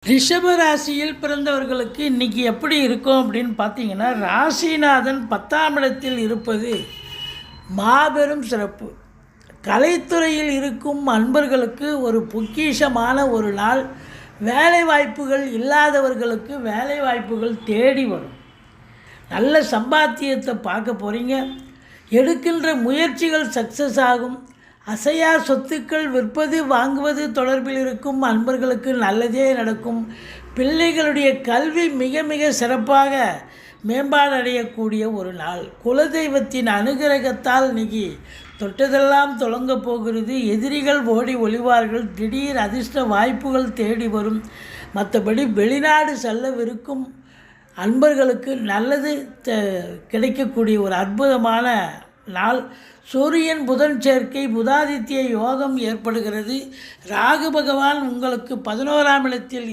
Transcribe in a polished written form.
ரிஷப ராசியில் பிறந்தவர்களுக்கு இன்றைக்கி எப்படி இருக்கும் அப்படின்னு பார்த்தீங்கன்னா, ராசிநாதன் 10ஆம் இடத்தில் இருப்பது மாபெரும் சிறப்பு. கலைத்துறையில் இருக்கும் அன்பர்களுக்கு ஒரு பொக்கிஷமான ஒரு நாள். வேலை வாய்ப்புகள் இல்லாதவர்களுக்கு வேலை வாய்ப்புகள் தேடி வரும். நல்ல சம்பாத்தியத்தை பார்க்க போகிறீங்க. எடுக்கின்ற முயற்சிகள் சக்ஸஸ் ஆகும். அசையா சொத்துக்கள் விற்பது வாங்குவது தொடர்பில் இருக்கும் அன்பர்களுக்கு நல்லதே நடக்கும். பிள்ளைகளுடைய கல்வி மிக மிக சிறப்பாக மேம்பாடு அடையக்கூடிய ஒரு நாள். குலதெய்வத்தின் அனுகிரகத்தால் இன்னைக்கு தொட்டதெல்லாம் தொடங்க போகிறது. எதிரிகள் ஓடி ஒளிவார்கள். திடீர் அதிர்ஷ்ட வாய்ப்புகள் தேடி வரும். மற்றபடி வெளிநாடு செல்லவிருக்கும் அன்பர்களுக்கு நல்லது கிடைக்கக்கூடிய ஒரு அற்புதமான நாள். சூரியன் புதன் சேர்க்கை, புதாதித்ய யோகம் ஏற்படுகிறது. ராகு பகவான் உங்களுக்கு 11ஆம் இடத்தில்